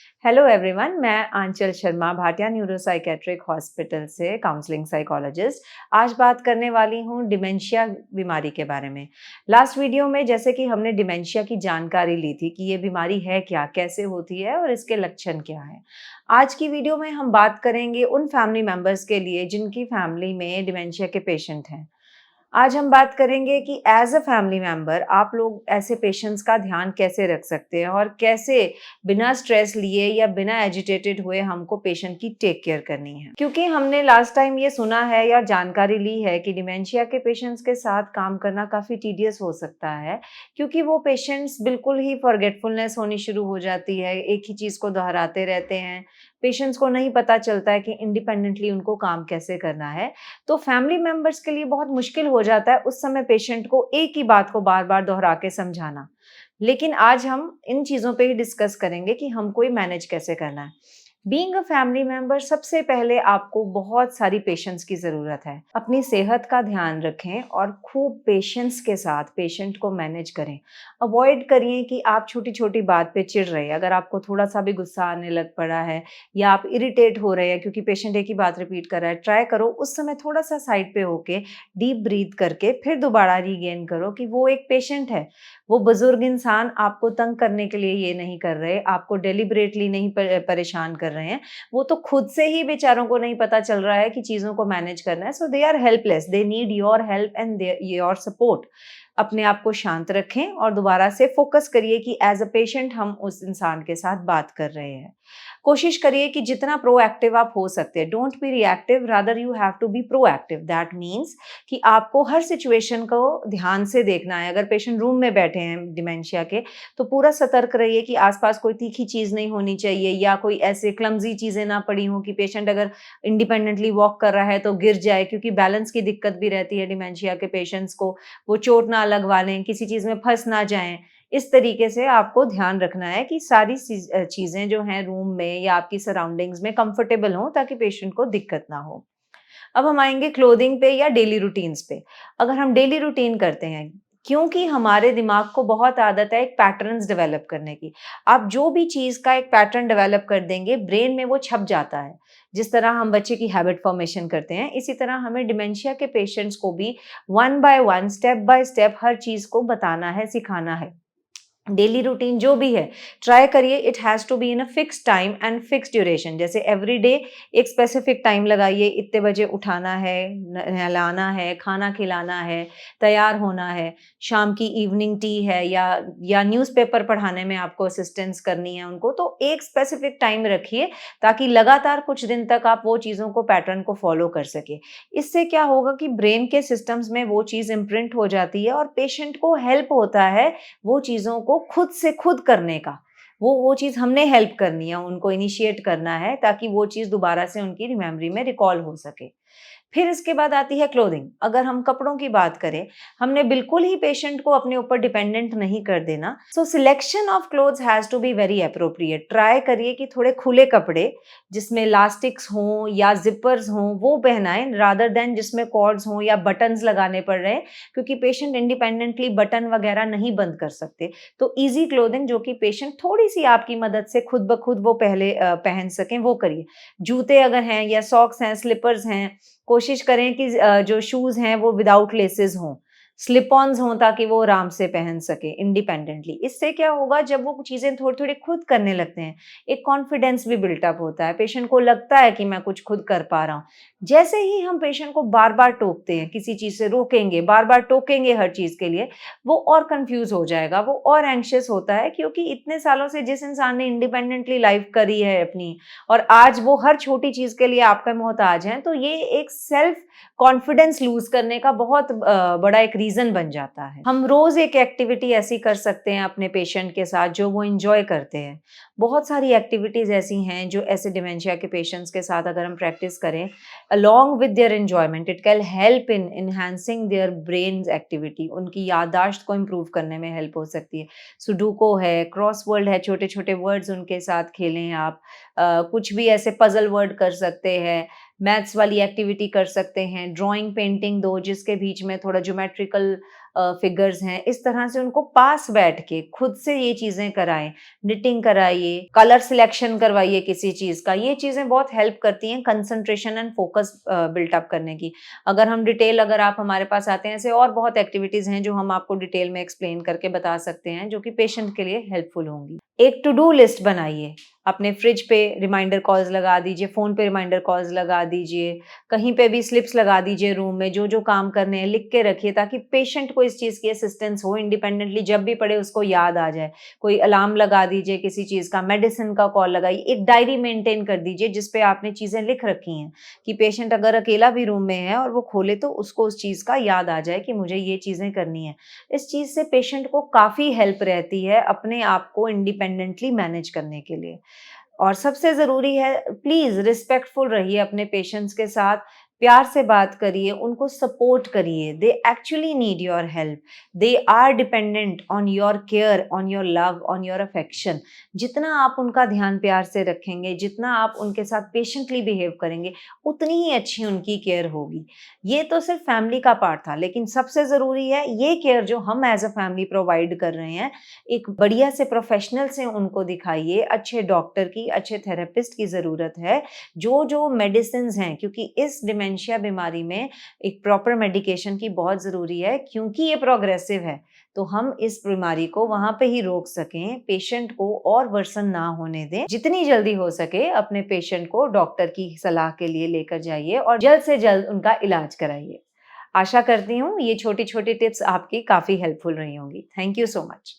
Hello everyone, मैं आंचल Sharma Bhatia neuropsychiatric hospital से counselling psychologist. आज बात करने वाली हूँ डिमेंशिया बीमारी के बारे में। लास्ट वीडियो में जैसे कि हमने डिमेंशिया की जानकारी ली थी कि ये बीमारी है क्या, कैसे होती है और इसके लक्षण क्या हैं। आज की वीडियो में हम बात करेंगे उन फैमिली मेंबर्स के लिए जिनकी फैमिली में डिमेंशिया के पेशेंट हैं। आज हम बात करेंगे कि एज अ फैमिली मेंबर आप लोग ऐसे पेशेंट्स का ध्यान कैसे रख सकते हैं और कैसे बिना स्ट्रेस लिए या बिना एजिटेटेड हुए हमको पेशेंट की टेक केयर करनी है। क्योंकि हमने लास्ट टाइम ये सुना है या जानकारी ली है कि डिमेंशिया के पेशेंट्स के साथ काम करना काफ़ी टीडियस हो सकता है, क्योंकि वो पेशेंट्स बिल्कुल ही फॉरगेटफुलनेस होनी शुरू हो जाती है, एक ही चीज़ को दोहराते रहते हैं। पेशेंट्स को नहीं पता चलता है कि इंडिपेंडेंटली उनको काम कैसे करना है। तो फैमिली मेंबर्स के लिए बहुत मुश्किल हो जाता है उस समय पेशेंट को एक ही बात को बार-बार दोहरा के समझाना। लेकिन आज हम इन चीज़ों पे ही डिस्कस करेंगे कि हमको ये मैनेज कैसे करना है। बीइंग अ फैमिली मेंबर सबसे पहले आपको बहुत सारी पेशेंस की ज़रूरत है। अपनी सेहत का ध्यान रखें और खूब पेशेंस के साथ पेशेंट को मैनेज करें। अवॉइड करिए कि आप छोटी-छोटी बात पे चिढ़ रहे हैं। अगर आपको थोड़ा-सा भी गुस्सा आने लग पड़ा है या आप इरिटेट हो रहे हैं क्योंकि पेशेंट एक ही बात रिपीट कर रहा है, ट्राई करो उस समय थोड़ा-सा साइड पे होके डीप ब्रीथ करके फिर दोबारा रीगेन करो कि वो एक पेशेंट है। वो बुजुर्ग इंसान आपको तंग करने के लिए ये नहीं कर रहे, आपको डेलिबरेटली नहीं परेशान कर रहे हैं। वो तो खुद से ही बेचारों को नहीं पता चल रहा है कि चीज़ों को मैनेज करना है। So they are helpless, they need your help and your support. अपने आप को शांत रखें और दोबारा से फोकस करिए कि एज अ पेशेंट हम उस इंसान के साथ बात कर रहे हैं। कोशिश करिए कि जितना प्रोएक्टिव आप हो सकते हैं, don't be reactive, rather you have to be proactive. That means कि आपको हर सिचुएशन को ध्यान से देखना है। अगर पेशेंट रूम में बैठे हैं डिमेंशिया के, तो पूरा सतर्क रहिए कि आसपास कोई तीखी चीज़ नहीं होनी चाहिए या कोई ऐसे क्लमज़ी चीज़ें ना पड़ी हों कि पेशेंट अगर इंडिपेंडेंटली वॉक कर रहा है तो गिर जाए, क्योंकि बैलेंस की दिक्कत भी रहती है डिमेंशिया के पेशेंट्स को। वो चोट ना लगवा लें, किसी चीज़ में फँस ना जाएँ। इस तरीके से आपको ध्यान रखना है कि सारी चीज़ें जो हैं रूम में या आपकी सराउंडिंग्स में कंफर्टेबल हों ताकि पेशेंट को दिक्कत ना हो। अब हम आएँगे क्लोथिंग पे या डेली रूटीन्स पे। अगर हम डेली रूटीन करते हैं, क्योंकि हमारे दिमाग को बहुत आदत है एक पैटर्न्स डेवलप करने की। आप जो भी चीज़ का एक पैटर्न डेवलप कर देंगे, ब्रेन में वो छप जाता है। जिस तरह हम बच्चे की हैबिट फॉर्मेशन करते हैं, इसी तरह हमें डिमेंशिया के पेशेंट्स को भी one by one, step by step हर चीज़ को बताना है, सिखाना है। डेली रूटीन जो भी है, ट्राई करिए it has to be in a fixed time and fixed duration. जैसे एवरी डे एक स्पेसिफिक टाइम लगाइए, इतने बजे उठाना है, नहलाना है, खाना खिलाना है, तैयार होना है, शाम की इवनिंग टी है या न्यूज़पेपर पढ़ाने में आपको असिस्टेंस करनी है उनको, तो एक स्पेसिफिक टाइम रखिए ताकि लगातार कुछ दिन तक आप वो चीज़ों को, पैटर्न को फॉलो कर सकें। इससे क्या होगा कि ब्रेन के सिस्टम्स में वो चीज़ इम्प्रिंट हो जाती है और पेशेंट को हेल्प होता है वो चीज़ों को खुद से खुद करने का। वो चीज़ हमने हेल्प करनी है, उनको इनिशिएट करना है ताकि वो चीज़ दोबारा से उनकी मेमोरी में रिकॉल हो सके। फिर इसके बाद आती है क्लोथिंग। अगर हम कपड़ों की बात करें, हमने बिल्कुल ही पेशेंट को अपने ऊपर डिपेंडेंट नहीं कर देना। So selection of clothes has to be very appropriate. Try करिए कि थोड़े खुले कपड़े जिसमें इलास्टिक्स हों या ज़िपर्स हों, वो पहनाएँ रादर दैन जिसमें कॉर्ड्स हों या बटन्स लगाने पड़ रहे हैं, क्योंकि पेशेंट इंडिपेंडेंटली बटन वगैरह नहीं बंद कर सकते। तो ईज़ी क्लोथिंग जो कि पेशेंट थोड़ी-सी आपकी मदद से खुद ब खुद वो पहले पहन सकें, वो करिए। जूते अगर हैं या सॉक्स हैं, स्लिपर्स हैं, कोशिश करें कि जो शूज़ हैं वो विदाउट लेसेस हों, स्लिप-ऑन्स हों ताकि वो आराम से पहन सकें इंडिपेंडेंटली। इससे क्या होगा, जब वो चीज़ें थोड़ी-थोड़ी खुद करने लगते हैं, एक कॉन्फिडेंस भी बिल्ट अप होता है, पेशेंट को लगता है कि मैं कुछ खुद कर पा रहा हूँ। जैसे ही हम पेशेंट को बार-बार टोकते हैं, किसी चीज़ से रोकेंगे, बार-बार टोकेंगे हर चीज़ के लिए, वो और कन्फ्यूज़ हो जाएगा, वो और एंग्ज़ियस होता है, क्योंकि इतने सालों से जिस इंसान ने इंडिपेंडेंटली लाइफ़ करी है अपनी और आज वो हर छोटी चीज़ के लिए आपका मोहताज हैं, तो ये एक सेल्फ कॉन्फिडेंस लूज़ करने का बहुत बड़ा एक रीज़न बन जाता है। हम रोज़ एक एक्टिविटी ऐसी कर सकते हैं अपने पेशेंट के साथ जो वो एन्जॉय करते हैं। बहुत सारी एक्टिविटीज़ ऐसी हैं जो ऐसे डिमेंशिया के पेशेंट्स के साथ अगर हम प्रैक्टिस करें, along with their enjoyment, it can help in enhancing their brains activity. उनकी याददाश्त को इम्प्रूव करने में हेल्प हो सकती है। सुडोकू है, क्रॉसवर्ड है, छोटे-छोटे वर्ड्स उनके साथ खेलें आप। कुछ भी ऐसे पज़ल वर्ड कर सकते हैं, मैथ्स वाली एक्टिविटी कर सकते हैं, ड्राइंग, पेंटिंग दो जिसके बीच में थोड़ा ज्योमेट्रिकल फिगर्स हैं, इस तरह से उनको पास बैठ के खुद से ये चीज़ें कराएँ। निटिंग कराइए, कलर सिलेक्शन करवाइए किसी चीज़ का, ये चीज़ें बहुत हेल्प करती हैं concentration and focus built up करने की। अगर आप हमारे पास आते हैं, ऐसे और बहुत एक्टिविटीज़ हैं जो हम आपको डिटेल में एक्सप्लेन करके बता सकते हैं, जो कि पेशेंट के लिए हेल्पफुल होंगी। एक टू डू लिस्ट बनाइए, अपने फ्रिज पे रिमाइंडर कॉल्स लगा दीजिए, फ़ोन पे रिमाइंडर कॉल्स लगा दीजिए, कहीं पे भी स्लिप्स लगा दीजिए रूम में, जो-जो काम करने हैं लिख के रखिए ताकि पेशेंट को इस चीज़ की असिस्टेंस हो, इंडिपेंडेंटली जब भी पड़े उसको याद आ जाए। कोई अलार्म लगा दीजिए किसी चीज़ का, मेडिसिन का कॉल लगाइए, एक डायरी मेंटेन कर दीजिए जिस पे आपने चीज़ें लिख रखी हैं कि पेशेंट अगर अकेला भी रूम में है और वो खोले तो उसको उस चीज़ का याद आ जाए कि मुझे ये चीज़ें करनी है। इस चीज़ से पेशेंट को काफ़ी हेल्प रहती है अपने आप को इंडिपेंडेंटली मैनेज करने के लिए। और सबसे ज़रूरी है, प्लीज़ रिस्पेक्टफुल रहिए अपने पेशेंट्स के साथ, प्यार से बात करिए, उनको सपोर्ट करिए। They actually need your help, they are dependent on your care, on your love, on your affection. जितना आप उनका ध्यान प्यार से रखेंगे, जितना आप उनके साथ पेशेंटली बिहेव करेंगे, उतनी ही अच्छी उनकी केयर होगी। ये तो सिर्फ फैमिली का पार्ट था, लेकिन सबसे ज़रूरी है ये केयर जो हम एज़ अ फैमिली प्रोवाइड कर रहे हैं, एक बढ़िया से प्रोफेशनल से उनको दिखाइए, अच्छे डॉक्टर की, अच्छे थेरेपिस्ट की ज़रूरत है, जो-जो मेडिसिन्स हैं, क्योंकि इस डिमेंशिया बीमारी में एक प्रॉपर मेडिकेशन की बहुत ज़रूरी है, क्योंकि ये प्रोग्रेसिव है, तो हम इस बीमारी को वहाँ पे ही रोक सकें, पेशेंट को और वर्सन ना होने दें। जितनी जल्दी हो सके अपने पेशेंट को डॉक्टर की सलाह के लिए लेकर जाइए और जल्द से जल्द उनका इलाज कराइए। आशा करती हूँ ये छोटी-छोटी टिप्स आपकी काफ़ी हेल्पफुल रही होंगी। Thank you so much.